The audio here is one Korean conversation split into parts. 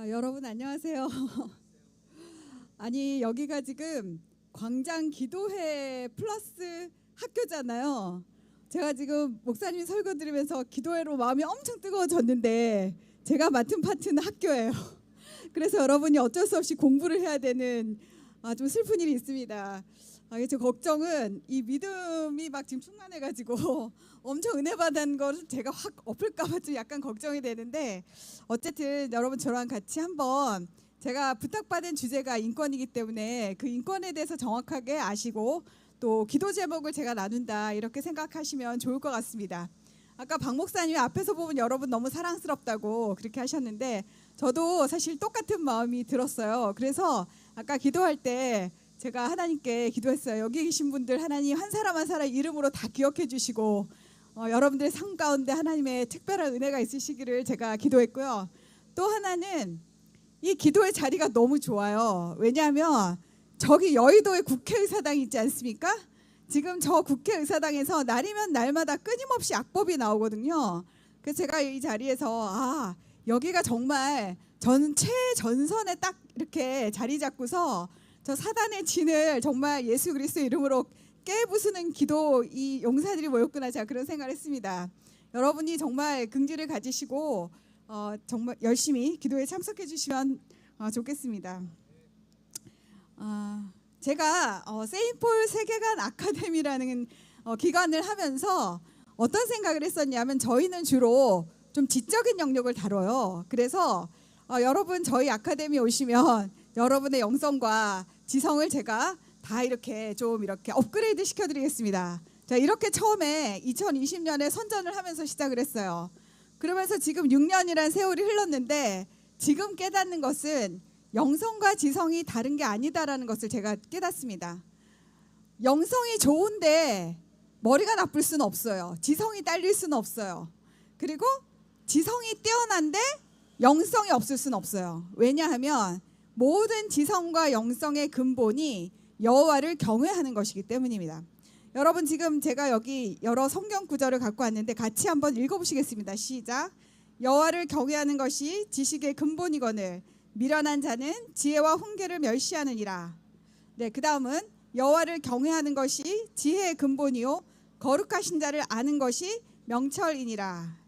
여러분 안녕하세요. 아니 여기가 지금 광장 기도회 플러스 학교잖아요. 제가 지금 목사님 설교 들으면서 기도회로 마음이 엄청 뜨거워졌는데 제가 맡은 파트는 학교예요. 그래서 여러분이 어쩔 수 없이 공부를 해야 되는 좀 슬픈 일이 있습니다. 제 걱정은 이 믿음이 막 지금 충만해가지고 엄청 은혜 받은 걸 제가 확 엎을까봐 좀 약간 걱정이 되는데, 어쨌든 여러분 저랑 같이 한번, 제가 부탁받은 주제가 인권이기 때문에 그 인권에 대해서 정확하게 아시고 또 기도 제목을 제가 나눈다 이렇게 생각하시면 좋을 것 같습니다. 아까 박 목사님이 앞에서 보면 여러분 너무 사랑스럽다고 그렇게 하셨는데 저도 사실 똑같은 마음이 들었어요. 그래서 아까 기도할 때 제가 하나님께 기도했어요. 여기 계신 분들 하나님 한 사람 한 사람 이름으로 다 기억해 주시고 여러분들의 삶 가운데 하나님의 특별한 은혜가 있으시기를 제가 기도했고요. 또 하나는 이 기도의 자리가 너무 좋아요. 왜냐하면 저기 여의도에 국회의사당이 있지 않습니까? 지금 저 국회의사당에서 날이면 날마다 끊임없이 악법이 나오거든요. 그래서 제가 이 자리에서 여기가 정말 저는 최전선에 딱 이렇게 자리 잡고서 저 사단의 진을 정말 예수 그리스도 이름으로 깨부수는 기도 이 용사들이 모였구나, 제가 그런 생각을 했습니다. 여러분이 정말 긍지를 가지시고 정말 열심히 기도에 참석해 주시면 좋겠습니다. 제가 세인트폴 세계관 아카데미라는 기관을 하면서 어떤 생각을 했었냐면, 저희는 주로 좀 지적인 영역을 다뤄요. 그래서 여러분 저희 아카데미 오시면 여러분의 영성과 지성을 제가 다 이렇게 좀 이렇게 업그레이드 시켜드리겠습니다. 자, 이렇게 처음에 2020년에 선전을 하면서 시작을 했어요. 그러면서 지금 6년이란 세월이 흘렀는데 지금 깨닫는 것은 영성과 지성이 다른 게 아니다라는 것을 제가 깨닫습니다. 영성이 좋은데 머리가 나쁠 수는 없어요. 지성이 딸릴 수는 없어요. 그리고 지성이 뛰어난데 영성이 없을 수는 없어요. 왜냐하면 모든 지성과 영성의 근본이 여호와를 경외하는 것이기 때문입니다. 여러분 지금 제가 여기 여러 성경 구절을 갖고 왔는데 같이 한번 읽어보시겠습니다. 시작. 여호와를 경외하는 것이 지식의 근본이거늘 미련한 자는 지혜와 훈계를 멸시하느니라. 네, 그 다음은 여호와를 경외하는 것이 지혜의 근본이요 거룩하신 자를 아는 것이 명철이니라.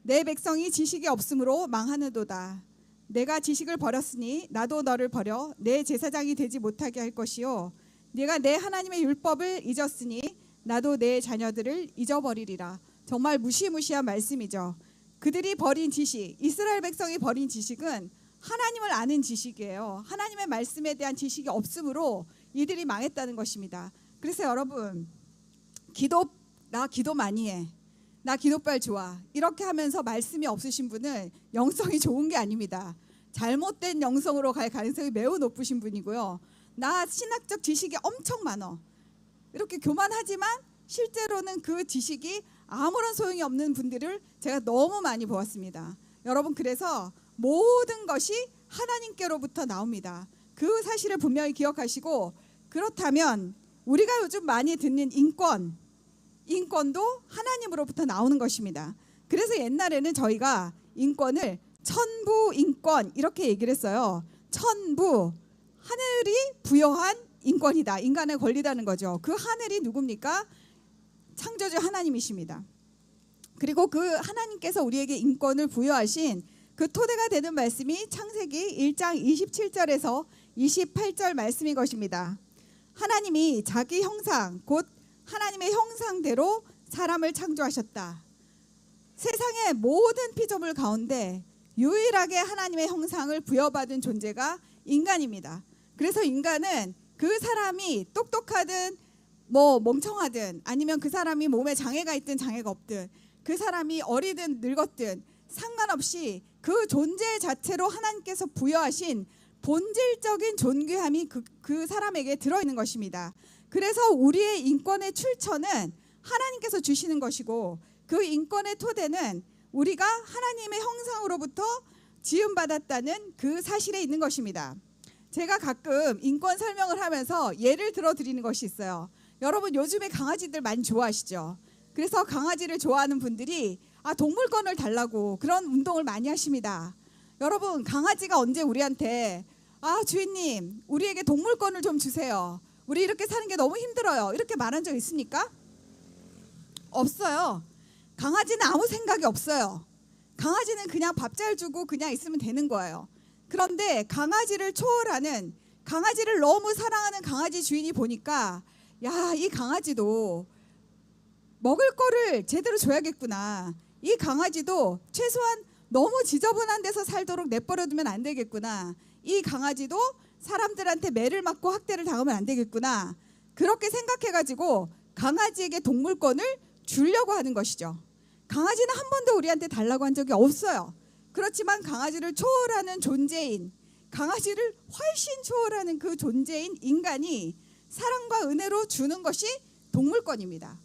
내 백성이 지식이 없으므로 망하느도다. 내가 지식을 버렸으니 나도 너를 버려 내 제사장이 되지 못하게 할 것이요 네가 내 하나님의 율법을 잊었으니 나도 내 자녀들을 잊어버리리라. 정말 무시무시한 말씀이죠. 그들이 버린 지식, 이스라엘 백성이 버린 지식은 하나님을 아는 지식이에요. 하나님의 말씀에 대한 지식이 없으므로 이들이 망했다는 것입니다. 그래서 여러분 나 기도 많이 해, 나 기도빨 좋아, 이렇게 하면서 말씀이 없으신 분은 영성이 좋은 게 아닙니다. 잘못된 영성으로 갈 가능성이 매우 높으신 분이고요. 나 신학적 지식이 엄청 많아, 이렇게 교만하지만 실제로는 그 지식이 아무런 소용이 없는 분들을 제가 너무 많이 보았습니다. 여러분 그래서 모든 것이 하나님께로부터 나옵니다. 그 사실을 분명히 기억하시고, 그렇다면 우리가 요즘 많이 듣는 인권도 하나님으로부터 나오는 것입니다. 그래서 옛날에는 저희가 인권을 천부 인권 이렇게 얘기를 했어요. 천부, 하늘이 부여한 인권이다, 인간의 권리라는 거죠. 그 하늘이 누굽니까? 창조주 하나님이십니다. 그리고 그 하나님께서 우리에게 인권을 부여하신 그 토대가 되는 말씀이 창세기 1장 27절에서 28절 말씀인 것입니다. 하나님이 자기 형상 곧 하나님의 형상대로 사람을 창조하셨다. 세상의 모든 피조물 가운데 유일하게 하나님의 형상을 부여받은 존재가 인간입니다. 그래서 인간은 그 사람이 똑똑하든 멍청하든 아니면 그 사람이 몸에 장애가 있든 장애가 없든 그 사람이 어리든 늙었든 상관없이 그 존재 자체로 하나님께서 부여하신 본질적인 존귀함이 그 사람에게 들어있는 것입니다. 그래서 우리의 인권의 출처는 하나님께서 주시는 것이고, 그 인권의 토대는 우리가 하나님의 형상으로부터 지음받았다는 그 사실에 있는 것입니다. 제가 가끔 인권 설명을 하면서 예를 들어 드리는 것이 있어요. 여러분 요즘에 강아지들 많이 좋아하시죠? 그래서 강아지를 좋아하는 분들이 동물권을 달라고 그런 운동을 많이 하십니다. 여러분, 강아지가 언제 우리한테 아, 주인님, 우리에게 동물권을 좀 주세요. 우리 이렇게 사는 게 너무 힘들어요. 이렇게 말한 적 있습니까? 없어요. 강아지는 아무 생각이 없어요. 강아지는 그냥 밥 잘 주고 그냥 있으면 되는 거예요. 그런데 강아지를 초월하는, 강아지를 너무 사랑하는 강아지 주인이 보니까 야, 이 강아지도 먹을 거를 제대로 줘야겠구나. 이 강아지도 최소한 너무 지저분한 데서 살도록 내버려두면 안 되겠구나. 이 강아지도 사람들한테 매를 맞고 학대를 당하면 안 되겠구나. 그렇게 생각해가지고 강아지에게 동물권을 주려고 하는 것이죠. 강아지는 한 번도 우리한테 달라고 한 적이 없어요. 그렇지만 강아지를 초월하는 존재인, 강아지를 훨씬 초월하는 그 존재인 인간이 사랑과 은혜로 주는 것이 동물권입니다.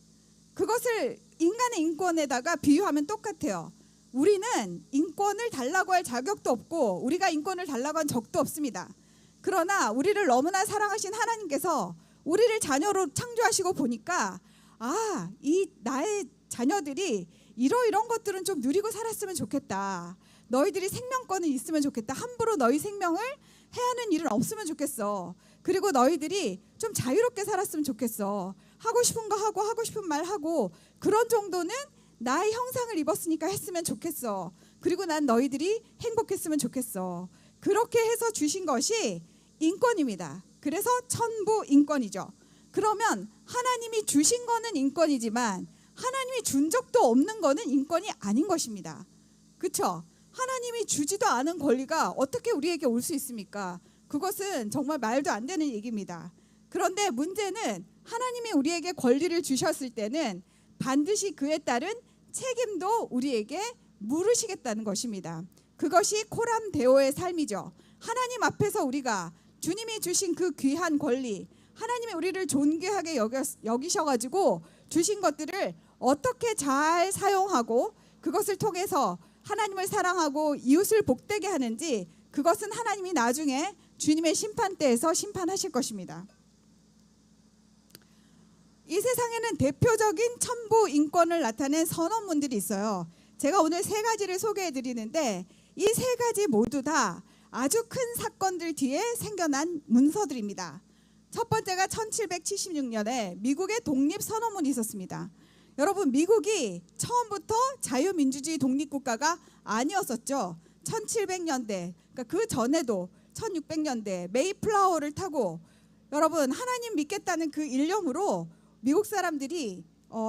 그것을 인간의 인권에다가 비유하면 똑같아요. 우리는 인권을 달라고 할 자격도 없고 우리가 인권을 달라고 한 적도 없습니다. 그러나 우리를 너무나 사랑하신 하나님께서 우리를 자녀로 창조하시고 보니까 아, 이 나의 자녀들이 이런 것들은 좀 누리고 살았으면 좋겠다. 너희들이 생명권은 있으면 좋겠다. 함부로 너희 생명을 해하는 일은 없으면 좋겠어. 그리고 너희들이 좀 자유롭게 살았으면 좋겠어. 하고 싶은 거 하고 하고 싶은 말 하고 그런 정도는 나의 형상을 입었으니까 했으면 좋겠어. 그리고 난 너희들이 행복했으면 좋겠어. 그렇게 해서 주신 것이 인권입니다. 그래서 천부 인권이죠. 그러면 하나님이 주신 거는 인권이지만 하나님이 준 적도 없는 거는 인권이 아닌 것입니다. 그렇죠? 하나님이 주지도 않은 권리가 어떻게 우리에게 올 수 있습니까? 그것은 정말 말도 안 되는 얘기입니다. 그런데 문제는 하나님이 우리에게 권리를 주셨을 때는 반드시 그에 따른 책임도 우리에게 물으시겠다는 것입니다. 그것이 코람 데오의 삶이죠. 하나님 앞에서 우리가 주님이 주신 그 귀한 권리, 하나님이 우리를 존귀하게 여기셔가지고 주신 것들을 어떻게 잘 사용하고 그것을 통해서 하나님을 사랑하고 이웃을 복되게 하는지, 그것은 하나님이 나중에 주님의 심판대에서 심판하실 것입니다. 이 세상에는 대표적인 천부 인권을 나타낸 선언문들이 있어요. 제가 오늘 세 가지를 소개해 드리는데 이 세 가지 모두 다 아주 큰 사건들 뒤에 생겨난 문서들입니다. 첫 번째가 1776년에 미국의 독립선언문이 있었습니다. 여러분, 미국이 처음부터 자유민주주의 독립국가가 아니었었죠. 1700년대, 그러니까 그 전에도 1600년대 메이플라워를 타고 여러분 하나님 믿겠다는 그 일념으로 미국 사람들이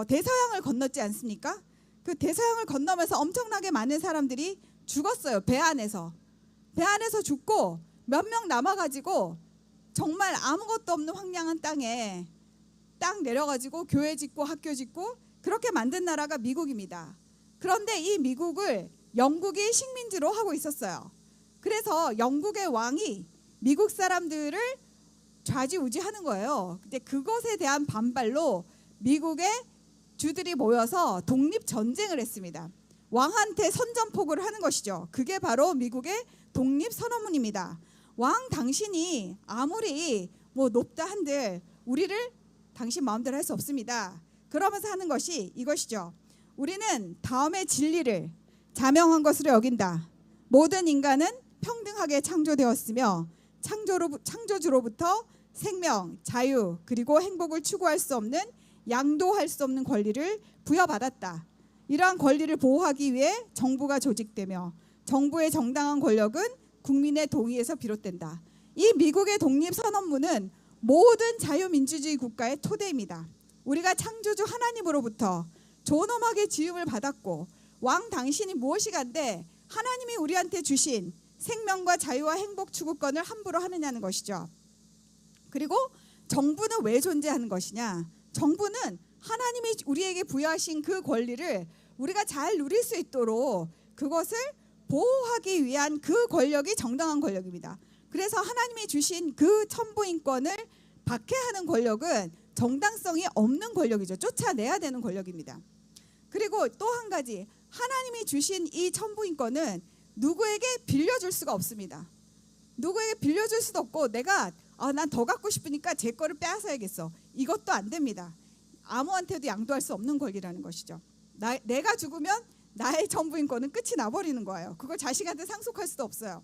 대서양을 건넜지 않습니까? 그 대서양을 건너면서 엄청나게 많은 사람들이 죽었어요. 배 안에서 죽고 몇 명 남아가지고 정말 아무것도 없는 황량한 땅에 딱 내려가지고 교회 짓고 학교 짓고 그렇게 만든 나라가 미국입니다. 그런데 이 미국을 영국이 식민지로 하고 있었어요. 그래서 영국의 왕이 미국 사람들을 좌지우지하는 거예요. 근데 그것에 대한 반발로 미국의 주들이 모여서 독립전쟁을 했습니다. 왕한테 선전포고를 하는 것이죠. 그게 바로 미국의 독립선언문입니다. 왕 당신이 아무리 뭐 높다 한들 우리를 당신 마음대로 할 수 없습니다. 그러면서 하는 것이 이것이죠. 우리는 다음의 진리를 자명한 것으로 여긴다. 모든 인간은 평등하게 창조되었으며 창조주로부터 생명, 자유, 그리고 행복을 추구할 수 없는, 양도할 수 없는 권리를 부여받았다. 이러한 권리를 보호하기 위해 정부가 조직되며 정부의 정당한 권력은 국민의 동의에서 비롯된다. 이 미국의 독립선언문은 모든 자유민주주의 국가의 토대입니다. 우리가 창조주 하나님으로부터 존엄하게 지음을 받았고 왕 당신이 무엇이간데 하나님이 우리한테 주신 생명과 자유와 행복 추구권을 함부로 하느냐는 것이죠. 그리고 정부는 왜 존재하는 것이냐? 정부는 하나님이 우리에게 부여하신 그 권리를 우리가 잘 누릴 수 있도록 그것을 보호하기 위한 그 권력이 정당한 권력입니다. 그래서 하나님이 주신 그 천부인권을 박해하는 권력은 정당성이 없는 권력이죠. 쫓아내야 되는 권력입니다. 그리고 또 한 가지, 하나님이 주신 이 천부인권은 누구에게 빌려줄 수가 없습니다. 누구에게 빌려줄 수도 없고 내가 난 더 갖고 싶으니까 제 거를 빼앗아야겠어. 이것도 안 됩니다. 아무한테도 양도할 수 없는 권리라는 것이죠. 내가 죽으면 나의 전부 인권은 끝이 나버리는 거예요. 그걸 자식한테 상속할 수도 없어요.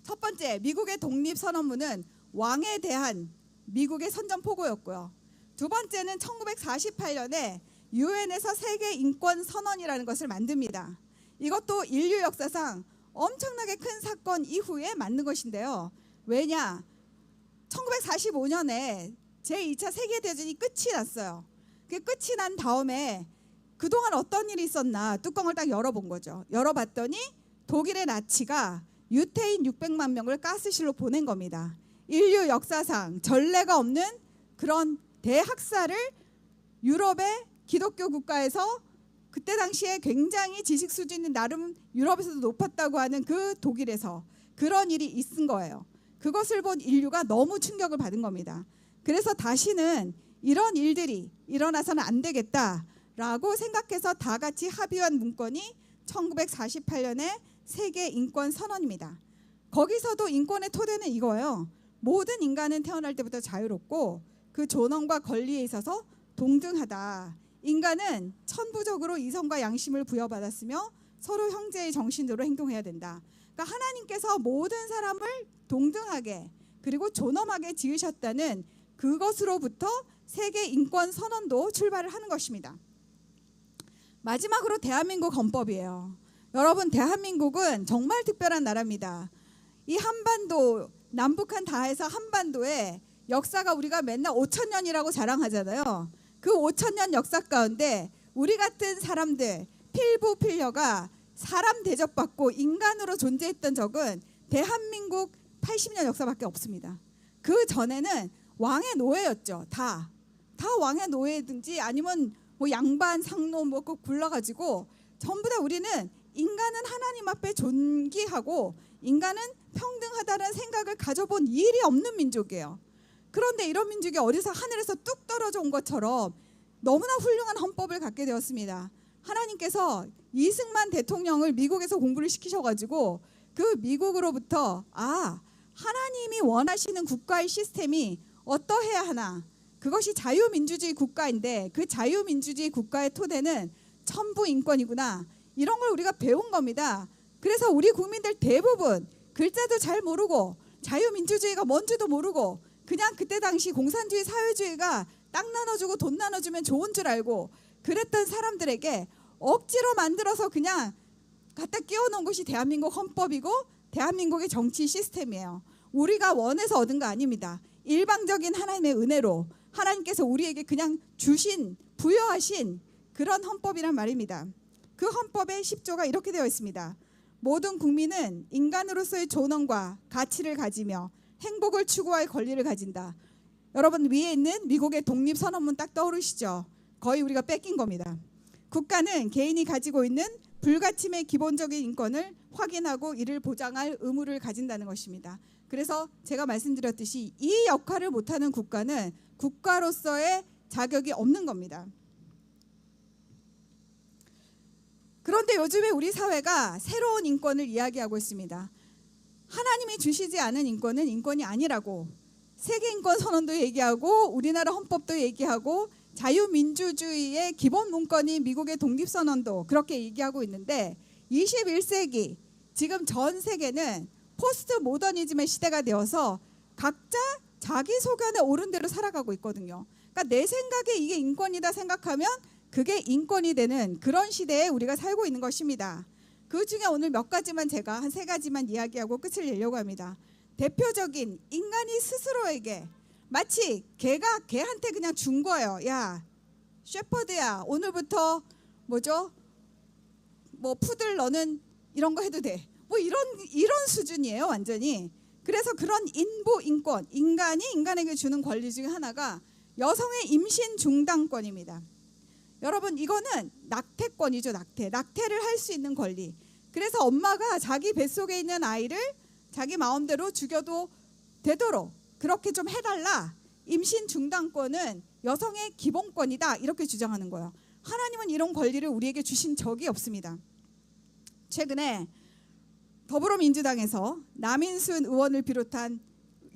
첫 번째, 미국의 독립선언문은 왕에 대한 미국의 선전포고였고요. 두 번째는 1948년에 유엔에서 세계 인권 선언이라는 것을 만듭니다. 이것도 인류 역사상 엄청나게 큰 사건 이후에 만든 것인데요. 왜냐? 1945년에 제2차 세계대전이 끝이 났어요. 그 끝이 난 다음에 그동안 어떤 일이 있었나 뚜껑을 딱 열어본 거죠. 열어봤더니 독일의 나치가 유태인 600만 명을 가스실로 보낸 겁니다. 인류 역사상 전례가 없는 그런 대학살을 유럽의 기독교 국가에서 그때 당시에 굉장히 지식 수준이 나름 유럽에서도 높았다고 하는 그 독일에서 그런 일이 있은 거예요. 그것을 본 인류가 너무 충격을 받은 겁니다. 그래서 다시는 이런 일들이 일어나서는 안 되겠다라고 생각해서 다 같이 합의한 문건이 1948년의 세계 인권 선언입니다. 거기서도 인권의 토대는 이거예요. 모든 인간은 태어날 때부터 자유롭고 그 존엄과 권리에 있어서 동등하다. 인간은 천부적으로 이성과 양심을 부여받았으며 서로 형제의 정신으로 행동해야 된다. 그러니까 하나님께서 모든 사람을 동등하게 그리고 존엄하게 지으셨다는 그것으로부터 세계 인권 선언도 출발을 하는 것입니다. 마지막으로 대한민국 헌법이에요. 여러분, 대한민국은 정말 특별한 나라입니다. 이 한반도, 남북한 다 해서 한반도에 역사가 우리가 맨날 5,000년이라고 자랑하잖아요. 그 5,000년 역사 가운데 우리 같은 사람들, 필부필녀가 사람 대접받고 인간으로 존재했던 적은 대한민국 80년 역사밖에 없습니다. 그 전에는 왕의 노예였죠. 다 왕의 노예든지 아니면 뭐 양반, 상노 뭐 꼭 불러가지고 전부 다 우리는 인간은 하나님 앞에 존귀하고 인간은 평등하다는 생각을 가져본 일이 없는 민족이에요. 그런데 이런 민족이 어디서 하늘에서 뚝 떨어져 온 것처럼 너무나 훌륭한 헌법을 갖게 되었습니다. 하나님께서 이승만 대통령을 미국에서 공부를 시키셔가지고 그 미국으로부터 하나님이 원하시는 국가의 시스템이 어떠해야 하나, 그것이 자유민주주의 국가인데 그 자유민주주의 국가의 토대는 천부인권이구나, 이런 걸 우리가 배운 겁니다. 그래서 우리 국민들 대부분 글자도 잘 모르고 자유민주주의가 뭔지도 모르고 그냥 그때 당시 공산주의 사회주의가 땅 나눠주고 돈 나눠주면 좋은 줄 알고 그랬던 사람들에게 억지로 만들어서 그냥 갖다 끼워놓은 것이 대한민국 헌법이고 대한민국의 정치 시스템이에요. 우리가 원해서 얻은 거 아닙니다. 일방적인 하나님의 은혜로 하나님께서 우리에게 그냥 주신, 부여하신 그런 헌법이란 말입니다. 그 헌법의 10조가 이렇게 되어 있습니다. 모든 국민은 인간으로서의 존엄과 가치를 가지며 행복을 추구할 권리를 가진다. 여러분, 위에 있는 미국의 독립선언문 딱 떠오르시죠? 거의 우리가 뺏긴 겁니다. 국가는 개인이 가지고 있는 불가침의 기본적인 인권을 확인하고 이를 보장할 의무를 가진다는 것입니다. 그래서 제가 말씀드렸듯이 이 역할을 못하는 국가는 국가로서의 자격이 없는 겁니다. 그런데 요즘에 우리 사회가 새로운 인권을 이야기하고 있습니다. 하나님이 주시지 않은 인권은 인권이 아니라고, 세계인권선언도 얘기하고 우리나라 헌법도 얘기하고 자유민주주의의 기본 문건인 미국의 독립선언도 그렇게 얘기하고 있는데 21세기 지금 전 세계는 포스트 모더니즘의 시대가 되어서 각자 자기 소견에 옳은 대로 살아가고 있거든요. 그러니까 내 생각에 이게 인권이다 생각하면 그게 인권이 되는 그런 시대에 우리가 살고 있는 것입니다. 그 중에 오늘 몇 가지만 제가 한 3가지만 이야기하고 끝을 내려고 합니다. 대표적인 인간이 스스로에게 마치 개가 개한테 그냥 준 거예요. 야, 셰퍼드야, 오늘부터 뭐죠? 뭐 푸들 너는 이런 거 해도 돼. 뭐 이런 수준이에요, 완전히. 그래서 그런 인부 인권, 인간이 인간에게 주는 권리 중에 하나가 여성의 임신 중단권입니다. 여러분, 이거는 낙태권이죠. 낙태를 할 수 있는 권리. 그래서 엄마가 자기 뱃속에 있는 아이를 자기 마음대로 죽여도 되도록 그렇게 좀 해달라. 임신 중단권은 여성의 기본권이다, 이렇게 주장하는 거예요. 하나님은 이런 권리를 우리에게 주신 적이 없습니다. 최근에 더불어민주당에서 남인순 의원을 비롯한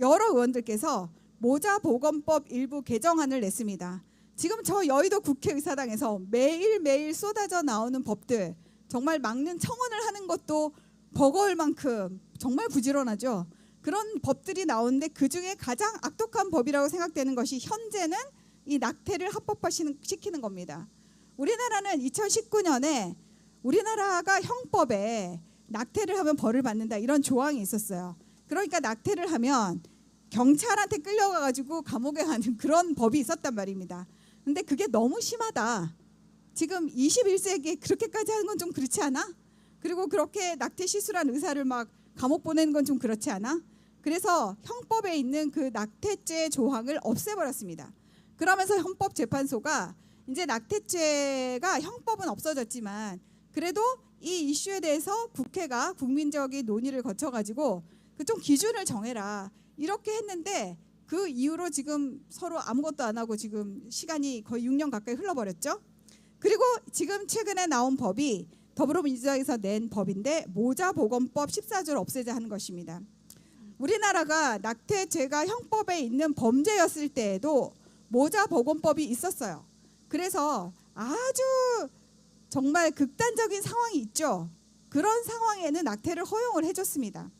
여러 의원들께서 모자보건법 일부 개정안을 냈습니다. 지금 저 여의도 국회의사당에서 매일매일 쏟아져 나오는 법들, 정말 막는 청원을 하는 것도 버거울 만큼 정말 부지런하죠. 그런 법들이 나오는데 그중에 가장 악독한 법이라고 생각되는 것이 현재는 이 낙태를 합법화시키는 겁니다. 우리나라는 2019년에 우리나라가 형법에 낙태를 하면 벌을 받는다 이런 조항이 있었어요. 그러니까 낙태를 하면 경찰한테 끌려가가지고 감옥에 가는 그런 법이 있었단 말입니다. 근데 그게 너무 심하다. 지금 21세기에 그렇게까지 하는 건 좀 그렇지 않아? 그리고 그렇게 낙태 시술한 의사를 막 감옥 보내는 건 좀 그렇지 않아? 그래서 형법에 있는 그 낙태죄 조항을 없애버렸습니다. 그러면서 헌법재판소가 이제 낙태죄가 형법은 없어졌지만 그래도 이 이슈에 대해서 국회가 국민적인 논의를 거쳐가지고 그 좀 기준을 정해라 이렇게 했는데 그 이후로 지금 서로 아무것도 안 하고 지금 시간이 거의 6년 가까이 흘러버렸죠. 그리고 지금 최근에 나온 법이 더불어민주당에서 낸 법인데 모자보건법 14조를 없애자 하는 것입니다. 우리나라가 낙태죄가 형법에 있는 범죄였을 때에도 모자보건법이 있었어요. 그래서 아주 정말 극단적인 상황이 있죠. 그런 상황에는 낙태를 허용을 해줬습니다.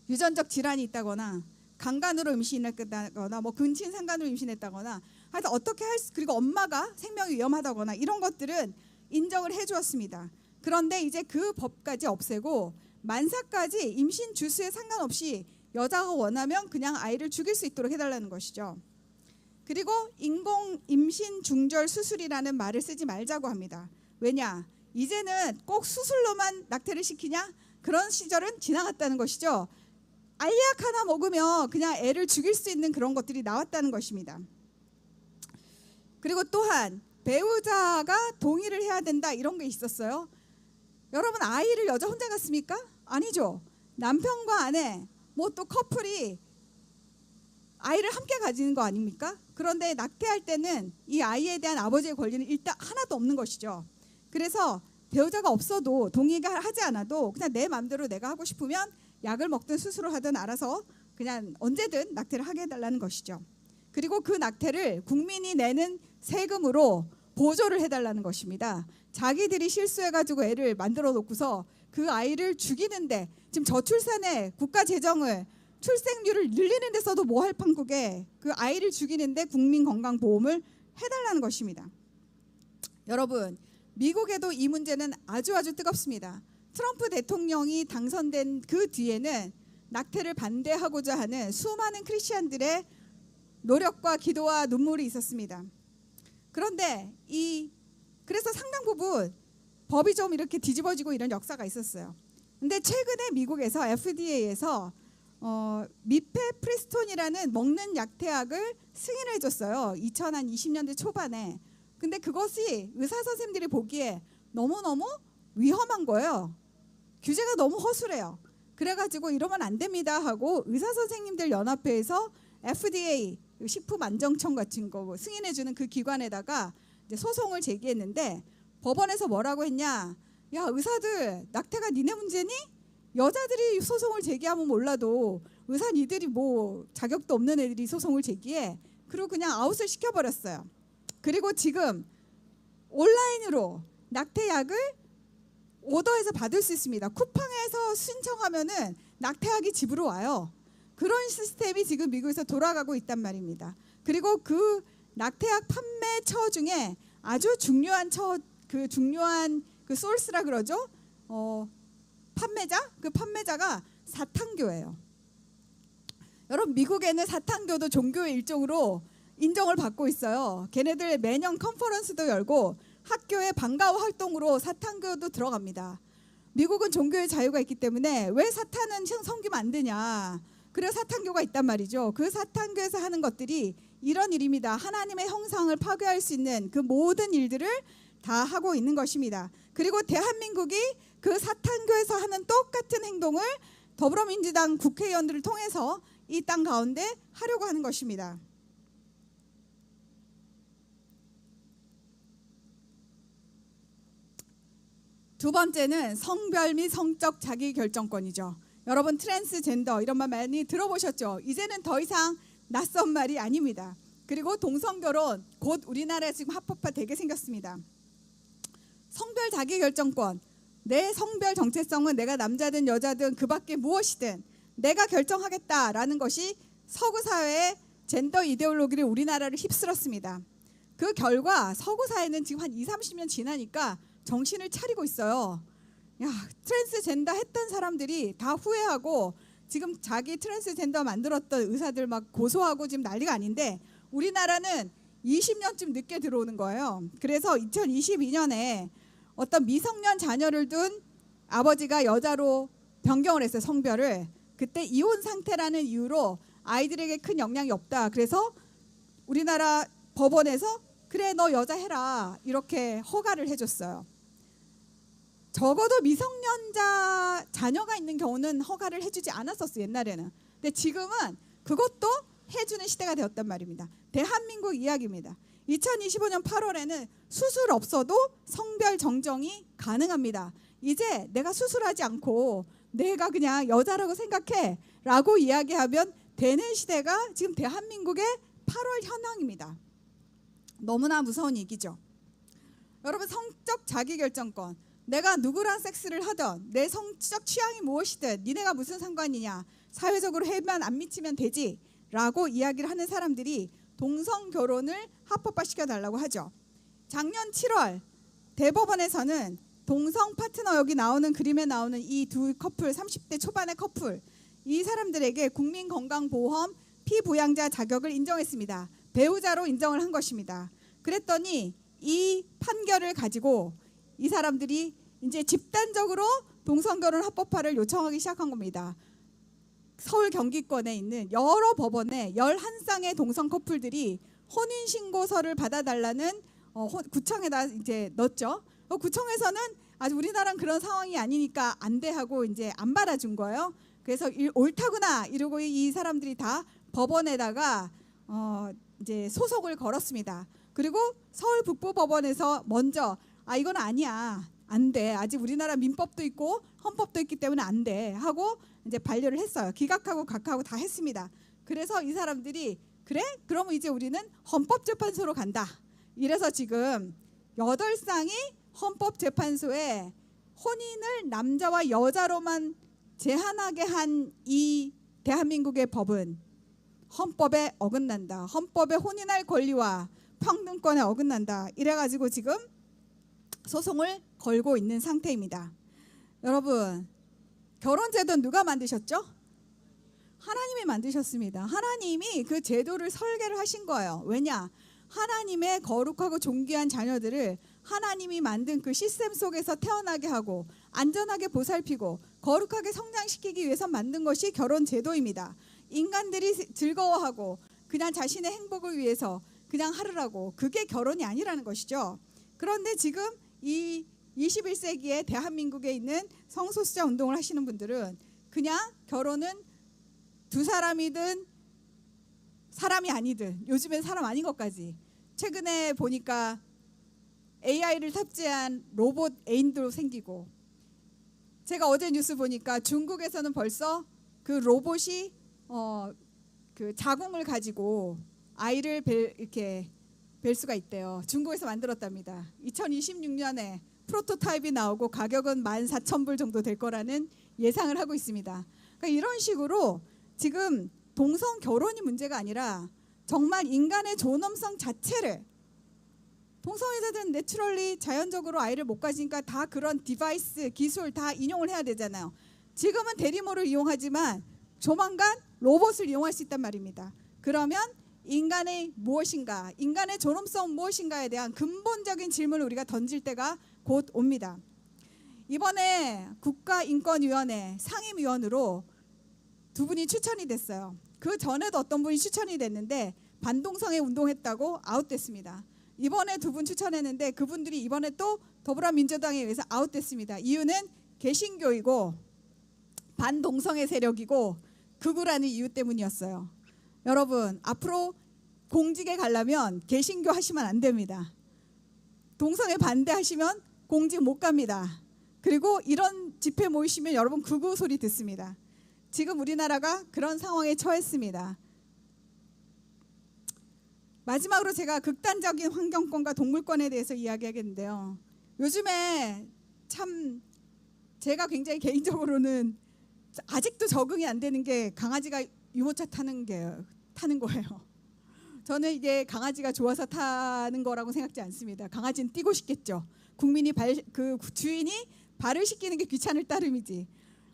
유전적 질환이 있다거나 강간으로 임신했다거나 뭐 근친상간으로 임신했다거나 하여튼 어떻게 그리고 엄마가 생명이 위험하다거나 이런 것들은 인정을 해주었습니다. 그런데 이제 그 법까지 없애고 만사까지 임신 주수에 상관없이 여자가 원하면 그냥 아이를 죽일 수 있도록 해달라는 것이죠. 그리고 인공 임신 중절 수술이라는 말을 쓰지 말자고 합니다. 왜냐? 이제는 꼭 수술로만 낙태를 시키냐? 그런 시절은 지나갔다는 것이죠. 알약 하나 먹으면 그냥 애를 죽일 수 있는 그런 것들이 나왔다는 것입니다. 그리고 또한 배우자가 동의를 해야 된다 이런 게 있었어요. 여러분 아이를 여자 혼자 갖습니까? 아니죠. 남편과 아내 뭐 또 커플이 아이를 함께 가지는 거 아닙니까? 그런데 낙태할 때는 이 아이에 대한 아버지의 권리는 일단 하나도 없는 것이죠. 그래서 배우자가 없어도 동의가 하지 않아도 그냥 내 마음대로 내가 하고 싶으면 약을 먹든 수술을 하든 알아서 그냥 언제든 낙태를 하게 해달라는 것이죠. 그리고 그 낙태를 국민이 내는 세금으로 보조를 해달라는 것입니다. 자기들이 실수해가지고 애를 만들어 놓고서 그 아이를 죽이는데 지금 저출산에 국가 재정을 출생률을 늘리는 데 써도 뭐할 판국에 그 아이를 죽이는데 국민건강보험을 해달라는 것입니다. 여러분 미국에도 이 문제는 아주 뜨겁습니다. 트럼프 대통령이 당선된 그 뒤에는 낙태를 반대하고자 하는 수많은 크리스찬들의 노력과 기도와 눈물이 있었습니다. 그런데 그래서 상당 부분 법이 좀 이렇게 뒤집어지고 이런 역사가 있었어요. 근데 최근에 미국에서 FDA에서 미페프리스톤이라는 먹는 약태약을 승인을 해줬어요. 2020년대 초반에. 근데 그것이 의사 선생님들이 보기에 너무너무 위험한 거예요. 규제가 너무 허술해요. 그래가지고 이러면 안 됩니다 하고 의사 선생님들 연합회에서 FDA 식품안정청 같은 거 승인해주는 그 기관에다가 이제 소송을 제기했는데 법원에서 뭐라고 했냐? 야 의사들 낙태가 니네 문제니? 여자들이 소송을 제기하면 몰라도 의사 니들이 뭐 자격도 없는 애들이 소송을 제기해. 그리고 그냥 아웃을 시켜버렸어요. 그리고 지금 온라인으로 낙태약을 오더해서 받을 수 있습니다. 쿠팡에서 신청하면은 낙태약이 집으로 와요. 그런 시스템이 지금 미국에서 돌아가고 있단 말입니다. 그리고 그 낙태약 판매처 중에 아주 중요한 중요한 소스라 그러죠. 판매자? 그 판매자가 사탄교예요. 여러분 미국에는 사탄교도 종교의 일종으로 인정을 받고 있어요. 걔네들 매년 컨퍼런스도 열고 학교의 방과후 활동으로 사탄교도 들어갑니다. 미국은 종교의 자유가 있기 때문에 왜 사탄은 섬기면 안 되냐. 그래서 사탄교가 있단 말이죠. 그 사탄교에서 하는 것들이 이런 일입니다. 하나님의 형상을 파괴할 수 있는 그 모든 일들을 다 하고 있는 것입니다. 그리고 대한민국이 그 사탄교에서 하는 똑같은 행동을 더불어민주당 국회의원들을 통해서 이 땅 가운데 하려고 하는 것입니다. 두 번째는 성별 및 성적 자기결정권이죠. 여러분 트랜스젠더 이런 말 많이 들어보셨죠? 이제는 더 이상 낯선 말이 아닙니다. 그리고 동성결혼 곧 우리나라에 지금 합법화 되게 생겼습니다. 성별 자기결정권, 내 성별 정체성은 내가 남자든 여자든 그 밖에 무엇이든 내가 결정하겠다라는 것이 서구 사회의 젠더 이데올로기를 우리나라를 휩쓸었습니다. 그 결과 서구 사회는 지금 한 20-30년 지나니까 정신을 차리고 있어요. 야, 트랜스젠더 했던 사람들이 다 후회하고 지금 자기 트랜스젠더 만들었던 의사들 막 고소하고 지금 난리가 아닌데 우리나라는 20년쯤 늦게 들어오는 거예요. 그래서 2022년에 어떤 미성년 자녀를 둔 아버지가 여자로 변경을 했어요. 성별을. 그때 이혼 상태라는 이유로 아이들에게 큰 영향이 없다. 그래서 우리나라 법원에서 그래 너 여자 해라 이렇게 허가를 해줬어요. 적어도 미성년자 자녀가 있는 경우는 허가를 해주지 않았었어요. 옛날에는. 근데 지금은 그것도 해주는 시대가 되었단 말입니다. 대한민국 이야기입니다. 2025년 8월에는 수술 없어도 성별 정정이 가능합니다. 이제 내가 수술하지 않고 내가 그냥 여자라고 생각해 라고 이야기하면 되는 시대가 지금 대한민국의 8월 현황입니다. 너무나 무서운 얘기죠. 여러분, 성적 자기결정권, 내가 누구랑 섹스를 하던 내 성적 취향이 무엇이든 니네가 무슨 상관이냐, 사회적으로 해만 안 미치면 되지 라고 이야기를 하는 사람들이 동성결혼을 합법화시켜달라고 하죠. 작년 7월 대법원에서는 동성 파트너, 여기 나오는 그림에 나오는 이 두 커플, 30대 초반의 커플, 이 사람들에게 국민건강보험 피부양자 자격을 인정했습니다. 배우자로 인정을 한 것입니다. 그랬더니 이 판결을 가지고 이 사람들이 이제 집단적으로 동성결혼 합법화를 요청하기 시작한 겁니다. 서울 경기권에 있는 여러 법원에 11쌍의 동성 커플들이 혼인신고서를 받아달라는 구청에다 이제 넣었죠. 구청에서는 아직 우리나라는 그런 상황이 아니니까 안 돼 하고 이제 안 받아준 거예요. 그래서 옳다구나 이러고 이 사람들이 다 법원에다가 이제 소속을 걸었습니다. 그리고 서울 북부법원에서 먼저 이건 아니야, 안 돼, 아직 우리나라 민법도 있고 헌법도 있기 때문에 안 돼 하고 이제 반려를 했어요. 기각하고 각하고 다 했습니다. 그래서 이 사람들이 그래? 그러면 이제 우리는 헌법재판소로 간다. 이래서 지금 8쌍이 헌법재판소에 혼인을 남자와 여자로만 제한하게 한 이 대한민국의 법은 헌법에 어긋난다. 헌법에 혼인할 권리와 평등권에 어긋난다. 이래가지고 지금 소송을 걸고 있는 상태입니다. 여러분, 결혼제도는 누가 만드셨죠? 하나님이 만드셨습니다. 하나님이 그 제도를 설계를 하신 거예요. 왜냐? 하나님의 거룩하고 존귀한 자녀들을 하나님이 만든 그 시스템 속에서 태어나게 하고 안전하게 보살피고 거룩하게 성장시키기 위해서 만든 것이 결혼 제도입니다. 인간들이 즐거워하고 그냥 자신의 행복을 위해서 그냥 하르라고, 그게 결혼이 아니라는 것이죠. 그런데 지금 이 21세기에 대한민국에 있는 성소수자 운동을 하시는 분들은 그냥 결혼은 두 사람이든 사람이 아니든, 요즘엔 사람 아닌 것까지, 최근에 보니까 AI를 탑재한 로봇 애인도 생기고, 제가 어제 뉴스 보니까 중국에서는 벌써 그 로봇이 그 자궁을 가지고 아이를 이렇게 뵐 수가 있대요. 중국에서 만들었답니다. 2026년에 프로토타입이 나오고 가격은 14,000불 정도 될 거라는 예상을 하고 있습니다. 그러니까 이런 식으로 지금 동성 결혼이 문제가 아니라 정말 인간의 존엄성 자체를, 동성애자들은 내추럴리 자연적으로 아이를 못 가지니까 다 그런 디바이스 기술 다 인용을 해야 되잖아요. 지금은 대리모를 이용하지만 조만간 로봇을 이용할 수 있단 말입니다. 그러면 인간의 무엇인가, 인간의 존엄성 무엇인가에 대한 근본적인 질문을 우리가 던질 때가 곧 옵니다. 이번에 국가인권위원회 상임위원으로 두 분이 추천이 됐어요. 그 전에도 어떤 분이 추천이 됐는데 반동성애 운동했다고 아웃됐습니다. 이번에 두 분 추천했는데 그분들이 이번에 또 더불어민주당에 의해서 아웃됐습니다. 이유는 개신교이고 반동성애 세력이고 극우라는 이유 때문이었어요. 여러분, 앞으로 공직에 가려면 개신교 하시면 안 됩니다. 동성애 반대하시면 공직 못 갑니다. 그리고 이런 집회 모이시면 여러분 극우 소리 듣습니다. 지금 우리나라가 그런 상황에 처했습니다. 마지막으로 제가 극단적인 환경권과 동물권에 대해서 이야기하겠는데요. 요즘에 참 제가 굉장히 개인적으로는 아직도 적응이 안 되는 게 강아지가 유모차 타는 거예요. 저는 이게 강아지가 좋아서 타는 거라고 생각지 않습니다. 강아지는 뛰고 싶겠죠. 그 주인이 발을 씻기는 게 귀찮을 따름이지.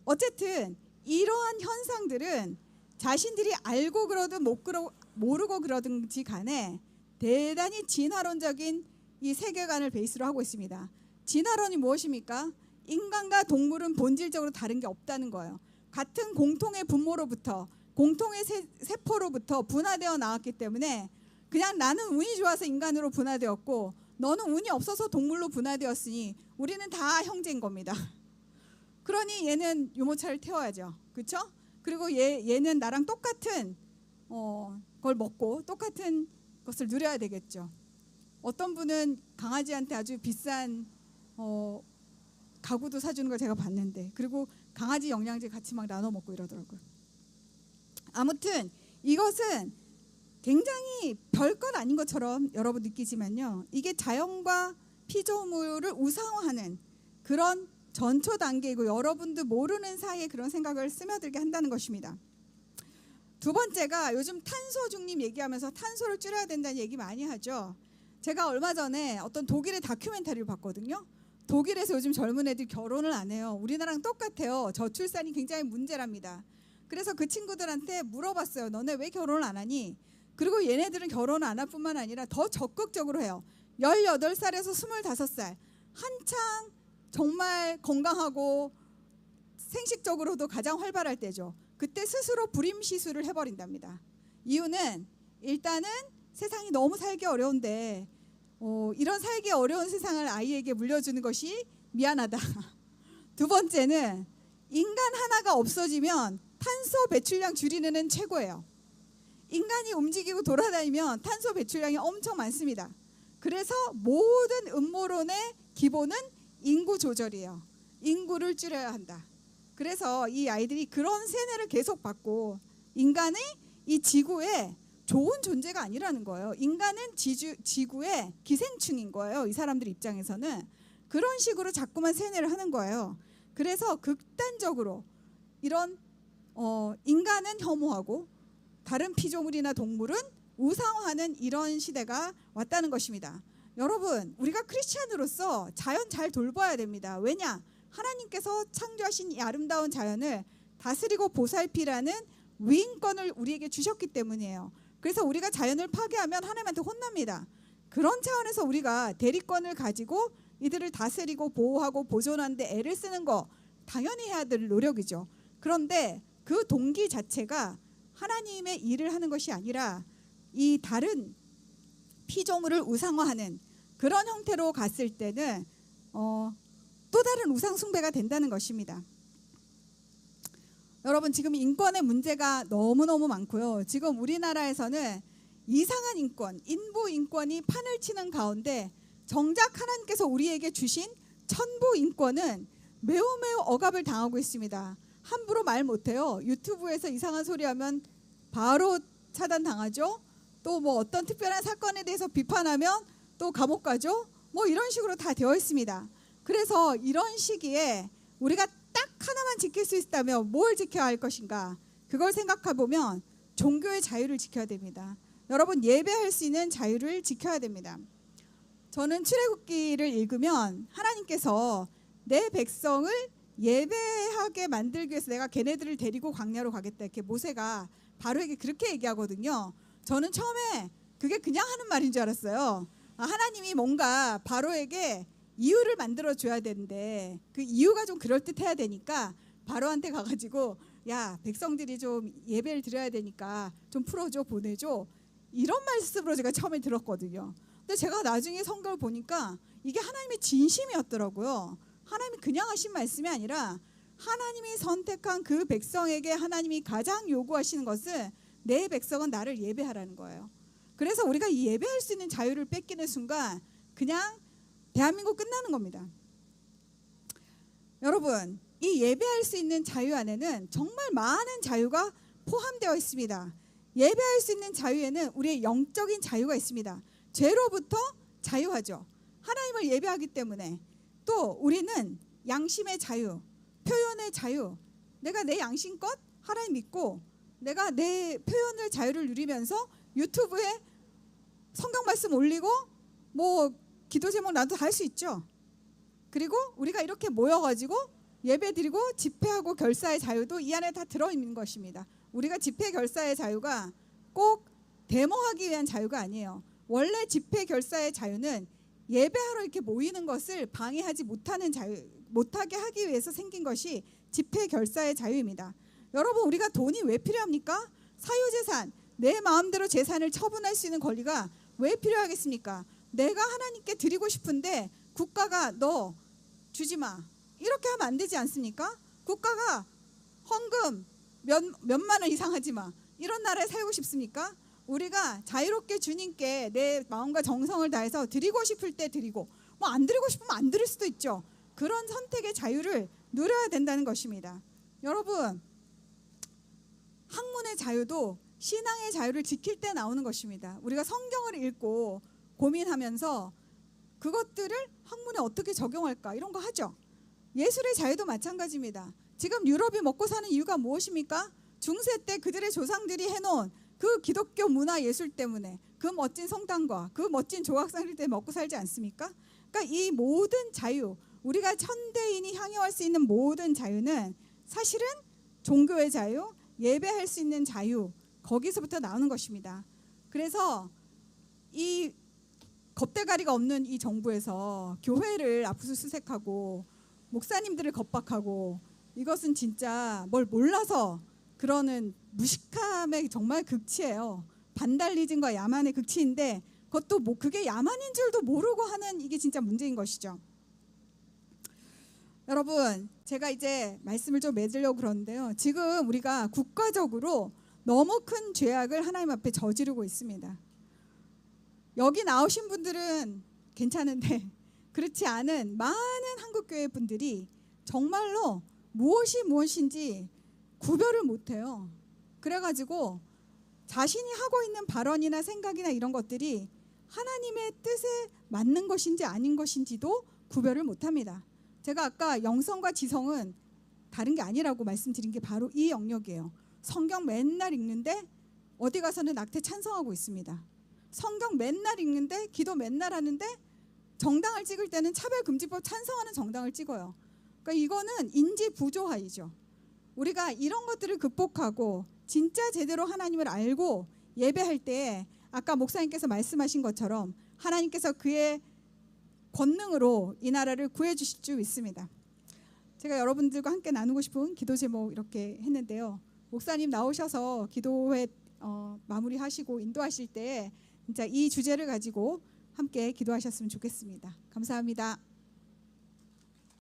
어쨌든 이러한 현상들은 자신들이 알고 그러든 모르고 그러든지 간에 대단히 진화론적인 이 세계관을 베이스로 하고 있습니다. 진화론이 무엇입니까? 인간과 동물은 본질적으로 다른 게 없다는 거예요. 같은 공통의 분모로부터 공통의 세포로부터 분화되어 나왔기 때문에 그냥 나는 운이 좋아서 인간으로 분화되었고 너는 운이 없어서 동물로 분화되었으니 우리는 다 형제인 겁니다. 그러니 얘는 유모차를 태워야죠. 그렇죠? 그리고 얘는 나랑 똑같은 걸 먹고 똑같은 것을 누려야 되겠죠. 어떤 분은 강아지한테 아주 비싼 가구도 사주는 걸 제가 봤는데, 그리고 강아지 영양제 같이 막 나눠 먹고 이러더라고요. 아무튼 이것은 굉장히 별것 아닌 것처럼 여러분 느끼지만요, 이게 자연과 피조물을 우상화하는 그런 전초 단계이고 여러분도 모르는 사이에 그런 생각을 스며들게 한다는 것입니다. 두 번째가 요즘 탄소 중립 얘기하면서 탄소를 줄여야 된다는 얘기 많이 하죠. 제가 얼마 전에 어떤 독일의 다큐멘터리를 봤거든요. 독일에서 요즘 젊은 애들 결혼을 안 해요. 우리나라랑 똑같아요. 저출산이 굉장히 문제랍니다. 그래서 그 친구들한테 물어봤어요. 너네 왜 결혼을 안 하니? 그리고 얘네들은 결혼을 안 할 뿐만 아니라 더 적극적으로 해요. 18살에서 25살 한창 정말 건강하고 생식적으로도 가장 활발할 때죠. 그때 스스로 불임 시술을 해버린답니다. 이유는 일단은 세상이 너무 살기 어려운데 이런 살기 어려운 세상을 아이에게 물려주는 것이 미안하다. 두 번째는 인간 하나가 없어지면 탄소 배출량 줄이는 애는 최고예요. 인간이 움직이고 돌아다니면 탄소 배출량이 엄청 많습니다. 그래서 모든 음모론의 기본은 인구 조절이에요. 인구를 줄여야 한다. 그래서 이 아이들이 그런 세뇌를 계속 받고 인간이 이 지구에 좋은 존재가 아니라는 거예요. 인간은 지구의 기생충인 거예요. 이 사람들 입장에서는 그런 식으로 자꾸만 세뇌를 하는 거예요. 그래서 극단적으로 이런 인간은 혐오하고 다른 피조물이나 동물은 우상화하는 이런 시대가 왔다는 것입니다. 여러분, 우리가 크리스찬으로서 자연 잘 돌봐야 됩니다. 왜냐? 하나님께서 창조하신 이 아름다운 자연을 다스리고 보살피라는 위임권을 우리에게 주셨기 때문이에요. 그래서 우리가 자연을 파괴하면 하나님한테 혼납니다. 그런 차원에서 우리가 대리권을 가지고 이들을 다스리고 보호하고 보존하는데 애를 쓰는 거 당연히 해야 될 노력이죠. 그런데 그 동기 자체가 하나님의 일을 하는 것이 아니라 이 다른 피조물을 우상화하는 그런 형태로 갔을 때는 또 다른 우상 숭배가 된다는 것입니다. 여러분, 지금 인권의 문제가 너무너무 많고요. 지금 우리나라에서는 이상한 인권, 인부 인권이 판을 치는 가운데 정작 하나님께서 우리에게 주신 천부 인권은 매우 억압을 당하고 있습니다. 함부로 말 못해요. 유튜브에서 이상한 소리 하면 바로 차단당하죠. 또 뭐 어떤 특별한 사건에 대해서 비판하면 또 감옥 가죠. 뭐 이런 식으로 다 되어 있습니다. 그래서 이런 시기에 우리가 딱 하나만 지킬 수 있다면 뭘 지켜야 할 것인가? 그걸 생각해 보면 종교의 자유를 지켜야 됩니다. 여러분, 예배할 수 있는 자유를 지켜야 됩니다. 저는 출애굽기를 읽으면 하나님께서 내 백성을 예배하게 만들기 위해서 내가 걔네들을 데리고 광야로 가겠다, 이렇게 모세가 바로에게 그렇게 얘기하거든요. 저는 처음에 그게 그냥 하는 말인 줄 알았어요. 하나님이 뭔가 바로에게 이유를 만들어 줘야 되는데 그 이유가 좀 그럴듯해야 되니까 바로한테 가가지고 야, 백성들이 좀 예배를 드려야 되니까 좀 풀어줘, 보내줘, 이런 말씀으로 제가 처음에 들었거든요. 근데 제가 나중에 성경을 보니까 이게 하나님의 진심이었더라고요. 하나님이 그냥 하신 말씀이 아니라 하나님이 선택한 그 백성에게 하나님이 가장 요구하시는 것은 내 백성은 나를 예배하라는 거예요. 그래서 우리가 이 예배할 수 있는 자유를 뺏기는 순간 그냥 대한민국 끝나는 겁니다. 여러분, 이 예배할 수 있는 자유 안에는 정말 많은 자유가 포함되어 있습니다. 예배할 수 있는 자유에는 우리의 영적인 자유가 있습니다. 죄로부터 자유하죠. 하나님을 예배하기 때문에. 또 우리는 양심의 자유, 표현의 자유. 내가 내 양심껏 하나님 믿고 내가 내 표현의 자유를 누리면서 유튜브에 성경 말씀 올리고 뭐 기도 제목 나도 다 할 수 있죠. 그리고 우리가 이렇게 모여가지고 예배드리고 집회하고 결사의 자유도 이 안에 다 들어있는 것입니다. 우리가 집회 결사의 자유가 꼭 데모하기 위한 자유가 아니에요. 원래 집회 결사의 자유는 예배하러 이렇게 모이는 것을 방해하지 못하는 자유, 못하게 하기 위해서 생긴 것이 집회 결사의 자유입니다. 여러분, 우리가 돈이 왜 필요합니까? 사유재산, 내 마음대로 재산을 처분할 수 있는 권리가 왜 필요하겠습니까? 내가 하나님께 드리고 싶은데 국가가 너 주지 마, 이렇게 하면 안 되지 않습니까? 국가가 헌금 몇만 원 이상 하지 마, 이런 나라에 살고 싶습니까? 우리가 자유롭게 주님께 내 마음과 정성을 다해서 드리고 싶을 때 드리고 뭐 안 드리고 싶으면 안 드릴 수도 있죠. 그런 선택의 자유를 누려야 된다는 것입니다. 여러분, 학문의 자유도 신앙의 자유를 지킬 때 나오는 것입니다. 우리가 성경을 읽고 고민하면서 그것들을 학문에 어떻게 적용할까 이런 거 하죠. 예술의 자유도 마찬가지입니다. 지금 유럽이 먹고 사는 이유가 무엇입니까? 중세 때 그들의 조상들이 해놓은 그 기독교 문화 예술 때문에, 그 멋진 성당과 그 멋진 조각상들 때문에 먹고 살지 않습니까? 그러니까 이 모든 자유, 우리가 현대인이 향유할 수 있는 모든 자유는 사실은 종교의 자유, 예배할 수 있는 자유, 거기서부터 나오는 것입니다. 그래서 이 겁대가리가 없는 이 정부에서 교회를 압수수색하고 목사님들을 겁박하고, 이것은 진짜 뭘 몰라서 그러는 무식함의 정말 극치예요. 반달리즘과 야만의 극치인데, 그것도 뭐 그게 야만인 줄도 모르고 하는, 이게 진짜 문제인 것이죠. 여러분, 제가 이제 말씀을 좀 맺으려고 그러는데요. 지금 우리가 국가적으로 너무 큰 죄악을 하나님 앞에 저지르고 있습니다. 여기 나오신 분들은 괜찮은데 그렇지 않은 많은 한국교회 분들이 정말로 무엇이 무엇인지 구별을 못해요. 그래가지고 자신이 하고 있는 발언이나 생각이나 이런 것들이 하나님의 뜻에 맞는 것인지 아닌 것인지도 구별을 못합니다. 제가 아까 영성과 지성은 다른 게 아니라고 말씀드린 게 바로 이 영역이에요. 성경 맨날 읽는데 어디 가서는 낙태 찬성하고 있습니다. 성경 맨날 읽는데 기도 맨날 하는데 정당을 찍을 때는 차별금지법 찬성하는 정당을 찍어요. 그러니까 이거는 인지 부조화이죠. 우리가 이런 것들을 극복하고 진짜 제대로 하나님을 알고 예배할 때 아까 목사님께서 말씀하신 것처럼 하나님께서 그의 권능으로 이 나라를 구해주실 줄 믿습니다. 제가 여러분들과 함께 나누고 싶은 기도 제목 이렇게 했는데요. 목사님 나오셔서 기도회 마무리하시고 인도하실 때 진짜 이 주제를 가지고 함께 기도하셨으면 좋겠습니다. 감사합니다.